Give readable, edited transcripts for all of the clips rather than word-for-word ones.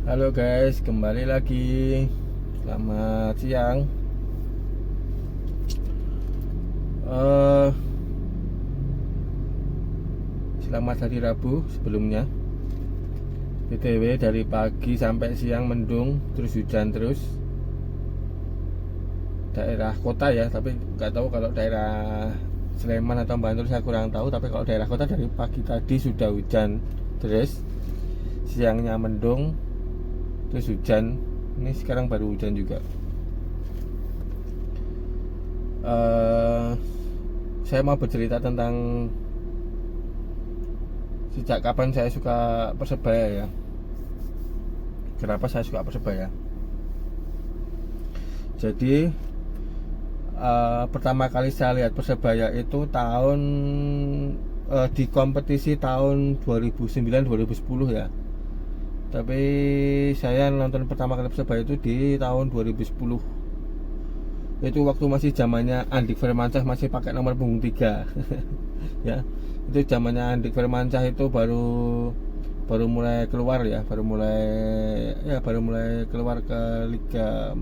Halo guys, kembali lagi. Selamat siang. Eh, Selamat hari Rabu sebelumnya. BTW dari pagi sampai siang mendung, terus hujan terus. Daerah kota ya, tapi nggak tahu kalau daerah Sleman atau Bantul saya kurang tahu. Tapi kalau daerah kota dari pagi tadi sudah hujan terus, siangnya mendung, terus hujan. Ini sekarang baru hujan juga. Eh, saya mau bercerita tentang sejak kapan saya suka Persebaya ya. Kenapa saya suka Persebaya? Jadi pertama kali saya lihat Persebaya itu di kompetisi tahun 2009-2010 ya. Tapi saya nonton pertama kali Persebaya itu di tahun 2010. Itu waktu masih zamannya Andik Firmansyah masih pakai nomor punggung 3. Ya. Itu zamannya Andik Firmansyah itu baru mulai keluar ya, baru mulai keluar ke liga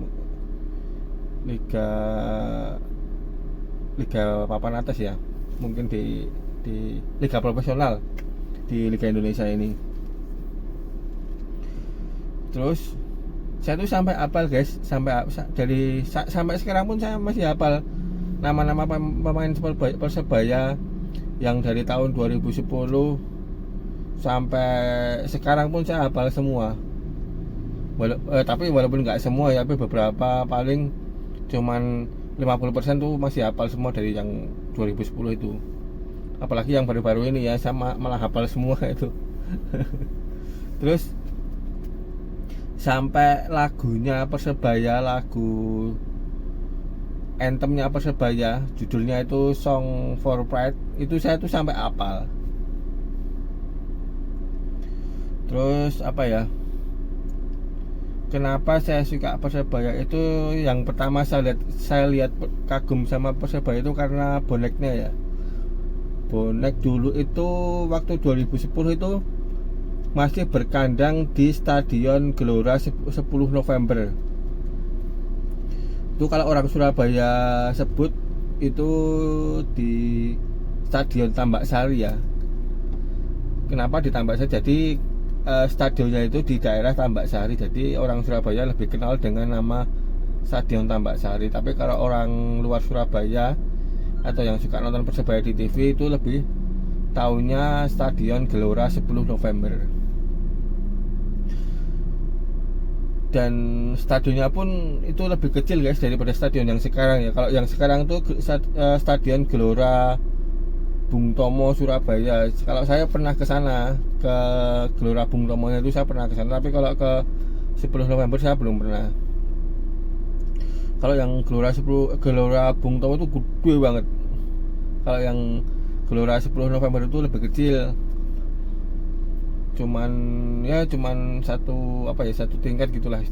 liga liga papan atas ya, mungkin di liga profesional di Liga Indonesia ini. Terus saya tuh sampai hafal guys, sampai sekarang pun saya masih hafal nama-nama pemain Persebaya yang dari tahun 2010 sampai sekarang pun saya hafal semua. Tapi walaupun nggak semua ya, tapi beberapa, paling cuman 50% tuh masih hafal semua dari yang 2010 itu. Apalagi yang baru-baru ini ya, sama malah hafal semua itu. Terus sampai lagunya Persebaya, lagu anthemnya Persebaya, judulnya itu Song for Pride, itu saya tuh sampai hafal. Terus apa ya, kenapa saya suka Persebaya itu, yang pertama saya lihat kagum sama Persebaya itu karena boneknya ya. Bonek dulu itu waktu 2010 itu masih berkandang di Stadion Gelora 10 November. Itu kalau orang Surabaya sebut itu di Stadion Tambak Sari ya. Kenapa di Tambak Sari? Jadi stadionnya itu di daerah Tambak Sari. Jadi orang Surabaya lebih kenal dengan nama Stadion Tambak Sari. Tapi kalau orang luar Surabaya atau yang suka nonton Persebaya di TV itu lebih tahunya Stadion Gelora 10 November. Dan stadionnya pun itu lebih kecil guys daripada stadion yang sekarang ya. Kalau yang sekarang tuh Stadion Gelora Bung Tomo Surabaya. Kalau saya pernah ke sana, ke Gelora Bung Tomonya itu saya pernah ke sana, tapi kalau ke 10 November saya belum pernah. Kalau yang Gelora Bung Tomo itu gede banget. Kalau yang Gelora 10 November itu lebih kecil. Cuman satu tingkat gitulah,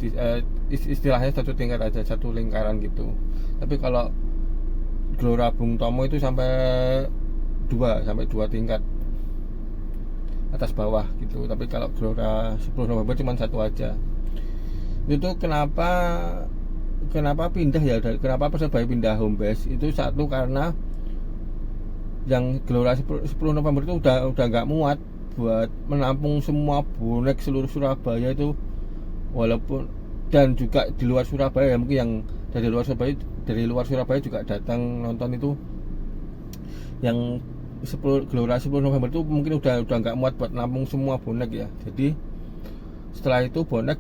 istilahnya satu tingkat aja, satu lingkaran gitu. Tapi kalau Gelora Bung Tomo itu sampai dua tingkat atas bawah gitu. Tapi kalau Gelora 10 November cuma satu aja. Itu kenapa pindah ya, kenapa Persebaya pindah home base itu, satu karena yang Gelora 10 November itu udah nggak muat buat menampung semua bonek seluruh Surabaya itu. Walaupun, dan juga di luar Surabaya, mungkin yang dari luar Surabaya juga datang nonton itu. Yang Gelora 10 November itu mungkin udah nggak muat buat nampung semua bonek ya. Jadi setelah itu bonek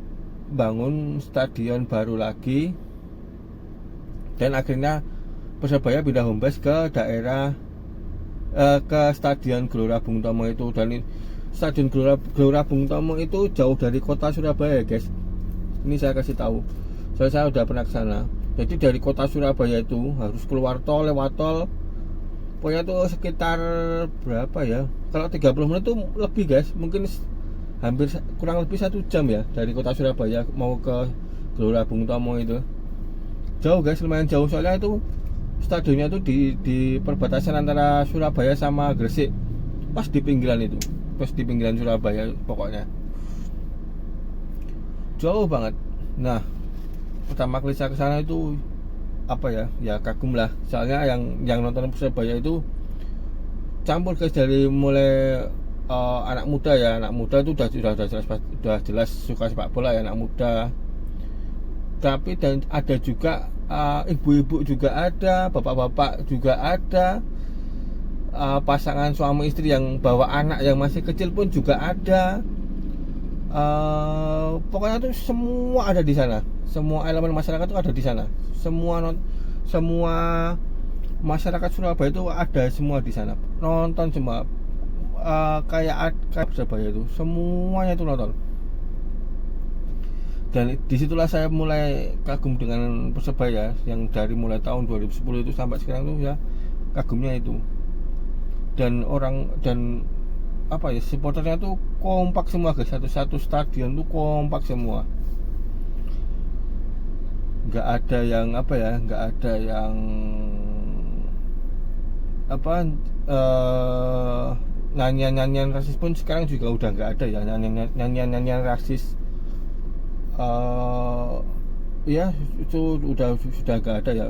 bangun stadion baru lagi, dan akhirnya Persebaya pindah home base ke daerah ke Stadion Gelora Bung Tomo itu. Dan Stadion Gelora Bung Tomo itu jauh dari kota Surabaya guys. Ini saya kasih tahu, saya udah pernah ke sana. Jadi dari kota Surabaya itu harus keluar tol, lewat tol. Pokoknya tuh sekitar berapa ya, kalau 30 menit itu lebih guys, mungkin hampir kurang lebih 1 jam ya, dari kota Surabaya mau ke Gelora Bung Tomo itu. Jauh guys, lumayan jauh, soalnya itu stadionnya itu di perbatasan antara Surabaya sama Gresik, pas di pinggiran Surabaya pokoknya. jauh banget. Nah, pertama kali saya ke sana itu apa ya, ya kagum lah. Soalnya yang nonton Persebaya itu campur guys, dari mulai anak muda ya, anak muda itu udah jelas suka sepak bola ya, anak muda. Tapi dan ada juga ibu-ibu juga ada, bapak-bapak juga ada, pasangan suami istri yang bawa anak yang masih kecil pun juga ada. Pokoknya tuh semua ada di sana, semua elemen masyarakat itu ada di sana, semua masyarakat Surabaya itu ada semua di sana, nonton semua. Kayak Persebaya itu semuanya itu nonton. Dan disitulah saya mulai kagum dengan Persebaya, yang dari mulai tahun 2010 itu sampai sekarang tuh ya kagumnya itu. Dan apa ya, supporternya tuh kompak semua guys, satu stadion tuh kompak semua, nggak ada yang apa ya, nggak ada yang apa nyanyian rasis pun sekarang juga udah nggak ada ya, nyanyian rasis. Ya itu sudah nggak ada ya.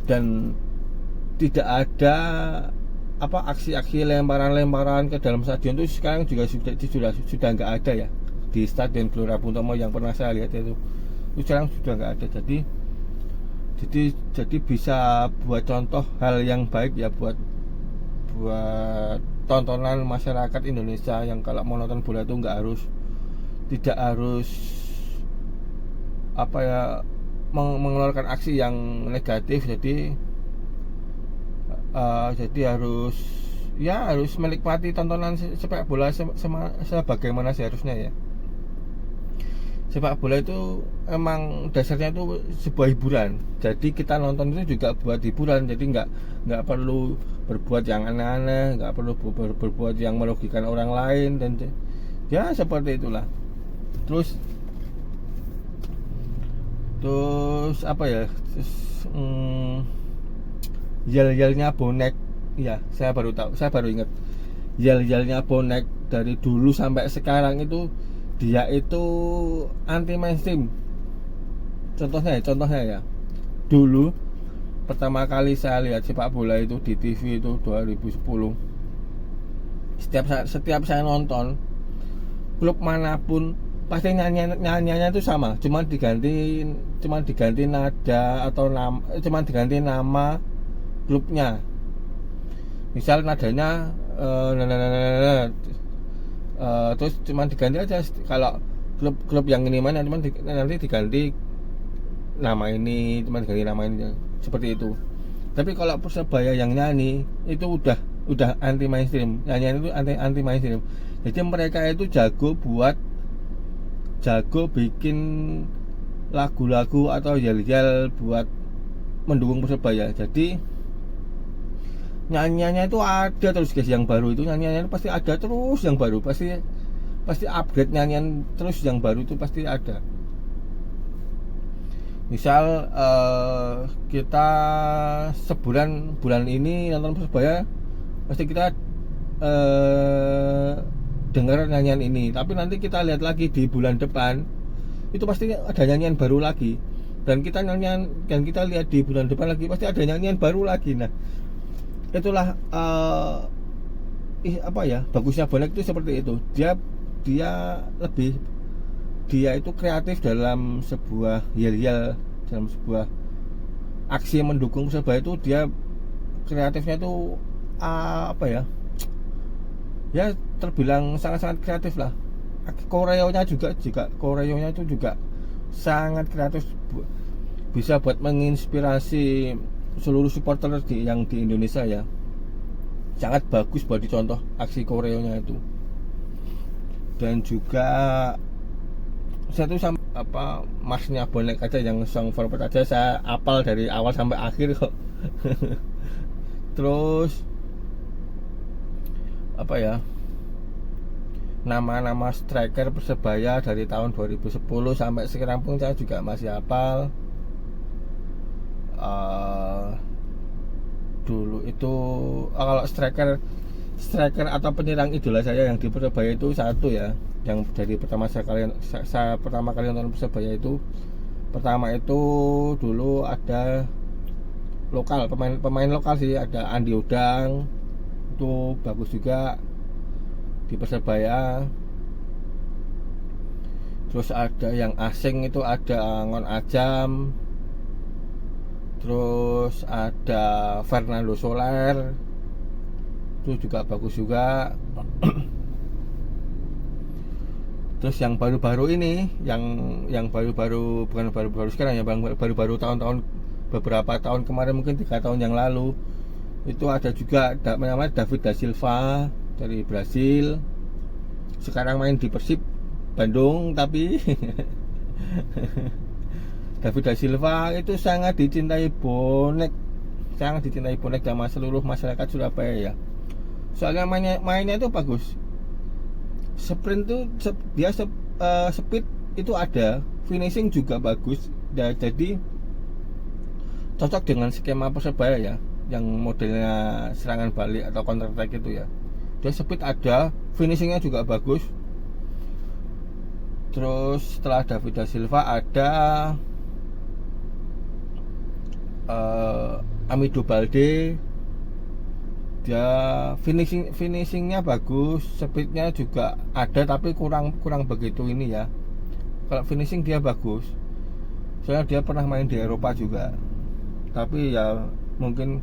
Dan tidak ada apa aksi-aksi lemparan ke dalam stadion itu sekarang juga sudah nggak ada ya. Di Stadion Gelora Bung Tomo yang pernah saya lihat itu sekarang sudah nggak ada. Jadi bisa buat contoh hal yang baik ya, buat tontonan masyarakat Indonesia yang kalau mau nonton bola itu tidak harus apa ya, mengeluarkan aksi yang negatif. Jadi harus menikmati tontonan sepak bola sebagaimana seharusnya ya. Sepak bola itu emang dasarnya itu sebuah hiburan. Jadi kita nonton itu juga buat hiburan. Jadi nggak perlu berbuat yang aneh-aneh, nggak perlu berbuat yang merugikan orang lain, dan ya seperti itulah. Terus apa ya? Yel-yelnya bonek, ya saya baru ingat. Yel-yelnya bonek dari dulu sampai sekarang itu, dia itu anti mainstream. Contohnya ya, dulu pertama kali saya lihat sepak bola itu di TV itu 2010. Setiap saya nonton klub manapun pasti nyanyiannya itu sama, cuma diganti nada atau cuma diganti nama klubnya. Misal nadanya terus cuma diganti aja. Kalau klub yang ini mana, nanti diganti nama ini, cuma diganti nama ini, seperti itu. Tapi kalau Persebaya yang nyanyi itu udah anti mainstream, nyanyian itu anti mainstream. Jadi mereka itu jago bikin lagu-lagu atau yel-yel buat mendukung Persebaya. Jadi nyanyiannya itu ada terus guys, yang baru itu nyanyiannya pasti ada terus, yang baru pasti upgrade nyanyian terus, yang baru itu pasti ada. Misal kita bulan ini nonton Persebaya, pasti kita dengar nyanyian ini. Tapi nanti kita lihat lagi di bulan depan, itu pasti ada nyanyian baru lagi. Dan kita lihat di bulan depan lagi, pasti ada nyanyian baru lagi. Nah, itulah apa ya, bagusnya bonek itu seperti itu. Dia itu kreatif dalam sebuah yel-yel, dalam sebuah aksi yang mendukung Persebaya itu. Dia kreatifnya itu apa ya, ya terbilang sangat-sangat kreatif lah. Koreonya itu juga sangat kreatif, bisa buat menginspirasi seluruh supporter yang di Indonesia ya. Sangat bagus buat dicontoh aksi koreonya itu. Dan juga saya tuh sama apa, masnya bonek aja, yang song forward aja saya apal dari awal sampai akhir kok. Terus apa ya, nama-nama striker Persebaya dari tahun 2010 sampai sekarang pun saya juga masih hafal. Dulu itu kalau striker striker atau penyerang idola saya yang di Persebaya itu satu ya, yang dari saya pertama kali nonton Persebaya itu, pertama itu dulu ada lokal, pemain lokal sih, ada Andi Udang, itu bagus juga di Persebaya. Terus ada yang asing itu ada Ngon Ajam, terus ada Fernando Soler, itu juga bagus juga. Terus yang baru-baru ini, yang baru-baru, bukan baru-baru sekarang ya, baru-baru tahun-tahun, beberapa tahun kemarin, mungkin 3 tahun yang lalu, itu ada juga namanya David da Silva dari Brasil, sekarang main di Persib Bandung. Tapi David da Silva itu sangat dicintai bonek sama seluruh masyarakat Surabaya ya. Soalnya mainnya itu bagus. Sprint tuh dia speed itu ada, finishing juga bagus. Jadi cocok dengan skema Persebaya ya, yang modelnya serangan balik atau counter attack itu ya. Dia speed ada, finishingnya juga bagus. Terus setelah David da Silva ada Amido Balde, dia finishingnya bagus, speednya juga ada, tapi kurang begitu ini ya. Kalau finishing dia bagus, soalnya dia pernah main di Eropa juga, tapi ya mungkin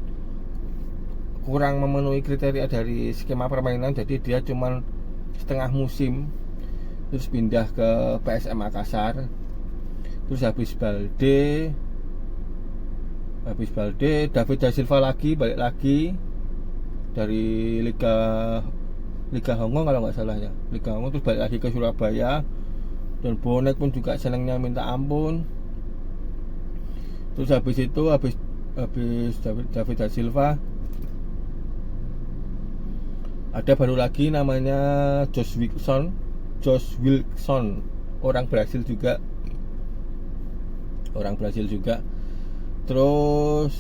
kurang memenuhi kriteria dari skema permainan, jadi dia cuman setengah musim terus pindah ke PSM Makassar. Terus habis Balde David da Silva balik lagi dari Liga Hongkong kalau nggak salah ya, Liga Hongkong, terus balik lagi ke Surabaya, dan bonek pun juga senangnya minta ampun. Terus habis David da Silva ada baru lagi namanya Josh Wilson, orang Brasil juga. Terus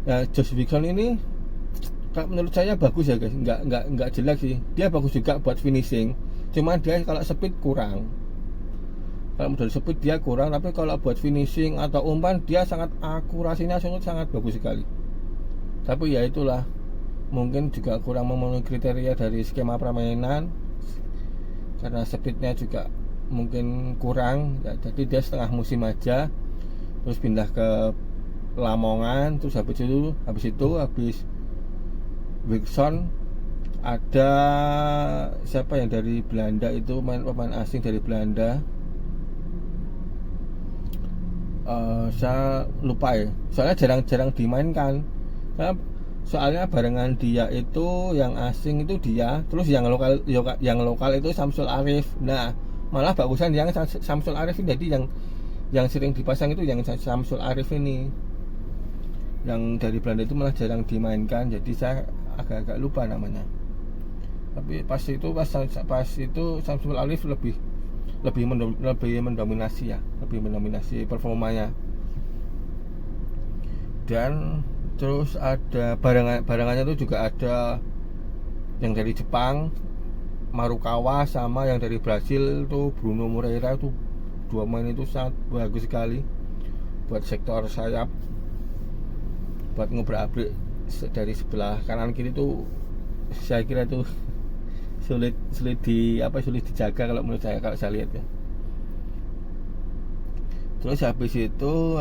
ya, Josh Wilson ini menurut saya bagus ya guys, nggak jelek sih, dia bagus juga buat finishing. Cuman dia kalau speed kurang, kalau modal speed dia kurang, tapi kalau buat finishing atau umpan dia sangat akurasinya sangat bagus sekali. Tapi ya itulah, mungkin juga kurang memenuhi kriteria dari skema permainan, karena speednya juga mungkin kurang ya, jadi dia setengah musim aja, terus pindah ke Lamongan. Terus habis Wilson ada siapa yang dari Belanda itu, pemain asing dari Belanda, saya lupa ya, soalnya jarang dimainkan. Soalnya barengan dia itu yang asing itu dia, terus yang lokal itu Samsul Arif. Nah, malah bagusan yang Samsul Arif ini, jadi yang sering dipasang itu yang Samsul Arif ini. Yang dari Belanda itu malah jarang dimainkan, jadi saya agak lupa namanya. Tapi pas itu Samsul Arif lebih mendominasi ya, lebih mendominasi performanya. Dan terus ada barangannya itu juga ada yang dari Jepang, Marukawa, sama yang dari Brasil itu Bruno Moreira. Itu dua main itu sangat bagus sekali buat sektor sayap, buat ngobrak-abrik dari sebelah kanan kiri tuh. Saya kira itu sulit dijaga kalau menurut saya, kalau saya lihat ya. Terus habis itu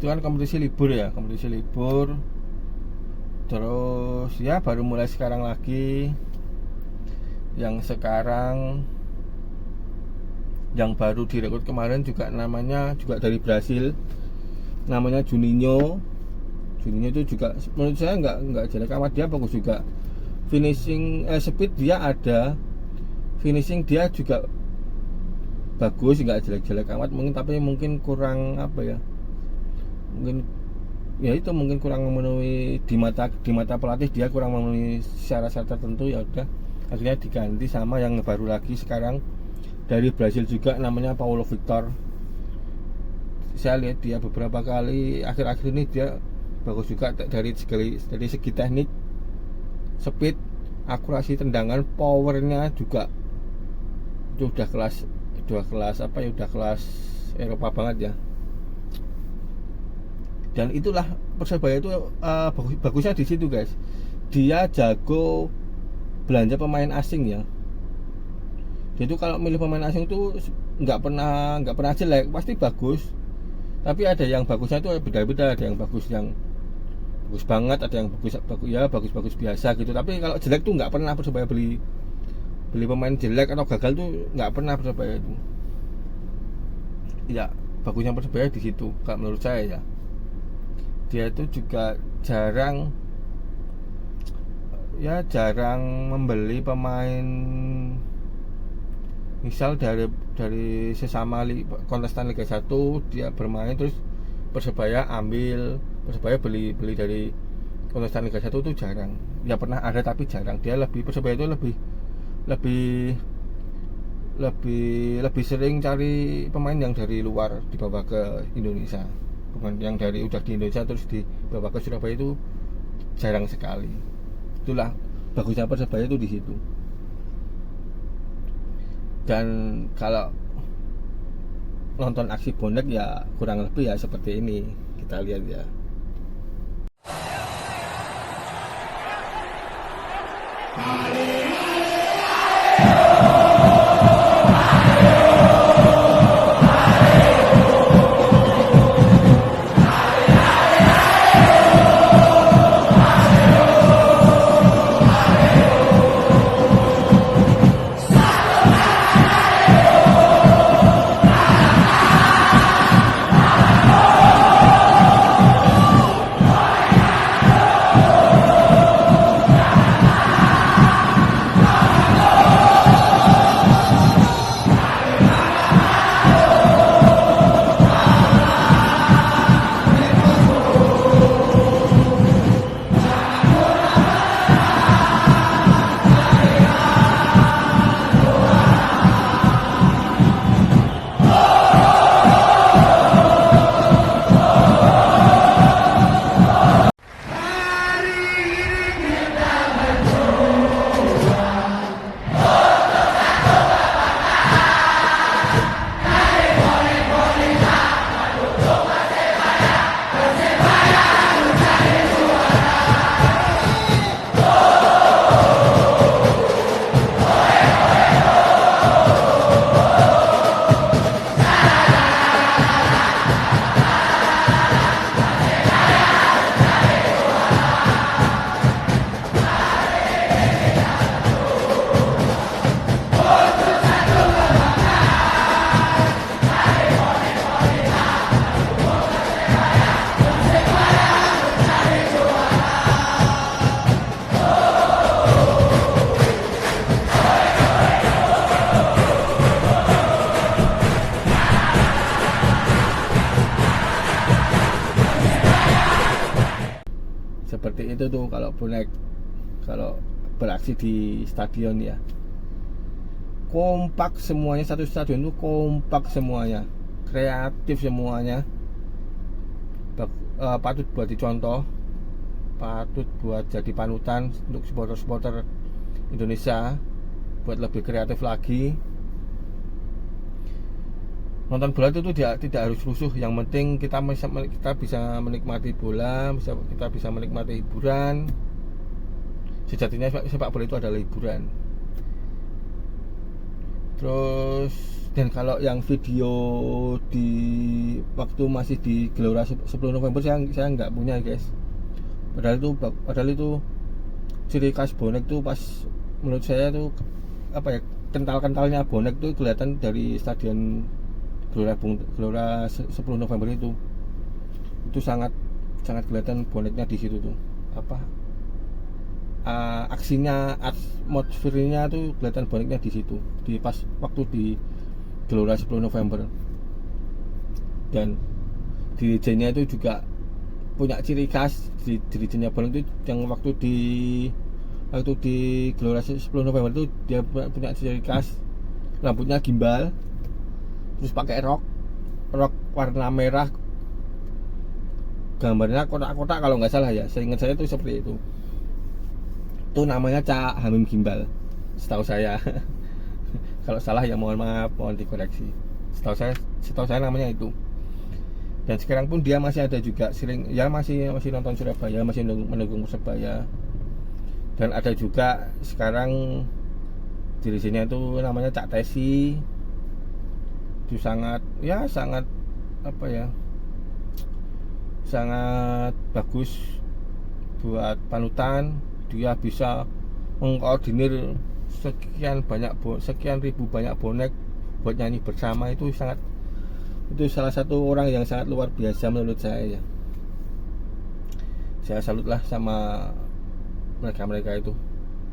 kan kompetisi libur. Terus ya baru mulai sekarang lagi. Yang sekarang yang baru direkrut kemarin juga namanya juga dari Brasil, namanya Juninho itu juga menurut saya nggak jelek amat, dia bagus juga. Finishing speed dia ada, finishing dia juga bagus, nggak jelek amat mungkin, tapi mungkin kurang mungkin kurang memenuhi di mata pelatih, dia kurang memenuhi syarat-syarat tertentu. Ya udah, akhirnya diganti sama yang baru lagi sekarang dari Brasil juga, namanya Paulo Victor. Saya lihat dia beberapa kali akhir-akhir ini dia bagus juga dari segi teknik, speed, akurasi tendangan, powernya juga itu udah kelas apa ya, udah kelas Eropa banget ya. Dan itulah Persebaya itu bagusnya di situ guys, dia jago belanja pemain asing ya. Jadi kalau milih pemain asing tuh nggak pernah jelek, pasti bagus. Tapi ada yang bagusnya itu beda-beda, ada yang bagus banget, ada yang bagus biasa gitu. Tapi kalau jelek tuh nggak pernah Persebaya beli pemain jelek atau gagal tuh nggak pernah Persebaya itu. Ya bagusnya Persebaya di situ kalau menurut saya ya. Dia itu juga jarang membeli pemain misal dari sesama kontestan Liga 1 dia bermain, terus Persebaya beli dari kontestan Liga 1 itu jarang. Ya pernah ada tapi jarang. Persebaya itu lebih sering cari pemain yang dari luar dibawa ke Indonesia, bukan yang udah di Indonesia terus dibawa ke Surabaya, itu jarang sekali. Itulah bagusnya Persebaya itu di situ. Dan kalau nonton aksi bonek ya kurang lebih ya seperti ini, kita lihat ya. Seperti itu tuh kalau beraksi di stadion ya, kompak semuanya, satu stadion itu kompak semuanya, kreatif semuanya. Patut buat dicontoh, patut buat jadi panutan untuk supporter Indonesia buat lebih kreatif lagi. Nonton bola itu tuh tidak harus rusuh, yang penting kita bisa menikmati bola, kita bisa menikmati hiburan. Sejatinya sepak bola itu adalah hiburan. Terus, dan kalau yang video di waktu masih di Gelora 10 November saya nggak punya guys. Padahal itu ciri khas bonek tuh, pas menurut saya tuh apa ya, kentalnya bonek tuh kelihatan dari stadion Gelora 10 November itu sangat kelihatan boneknya di situ tuh, apa aksinya, atmosfernya tuh kelihatan boneknya di situ, di pas waktu di Gelora 10 November. Dan dirijennya itu juga punya ciri khas, dirijennya bonek itu yang waktu di Gelora 10 November itu dia punya ciri khas, rambutnya gimbal, terus pakai rok warna merah, gambarnya kotak-kotak kalau nggak salah ya, seingat saya itu seperti itu. itu namanya Cak Hamim Gimbal setahu saya. Kalau salah ya mohon maaf, mohon dikoreksi. Setahu saya namanya itu. Dan sekarang pun dia masih ada juga, sering ya masih nonton Surabaya, masih mendukung Persebaya. Dan ada juga sekarang di sini itu namanya Cak Tesi. Itu sangat apa ya, sangat bagus buat panutan. Dia bisa mengkoordinir sekian ribu banyak bonek buat nyanyi bersama. Itu salah satu orang yang sangat luar biasa menurut saya ya. Saya salut lah sama mereka itu,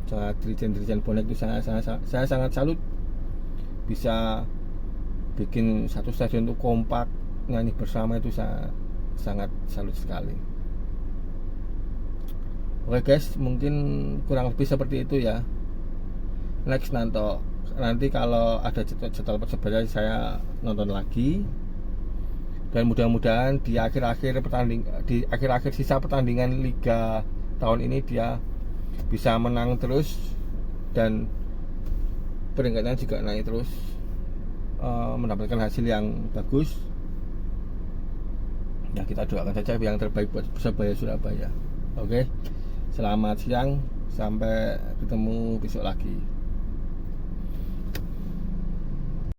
sangat dirijen bonek itu saya sangat salut, bisa bikin satu stadion itu kompak nyanyi bersama. Itu saya sangat salut sekali. Oke guys, mungkin kurang lebih seperti itu ya. Next nanti kalau ada jadwal Persebaya saya nonton lagi. Dan mudah-mudahan di akhir-akhir sisa pertandingan Liga tahun ini dia bisa menang terus dan peringkatnya juga naik terus, mendapatkan hasil yang bagus. Ya kita doakan saja yang terbaik buat Persebaya Surabaya. Oke, selamat siang, sampai ketemu besok lagi.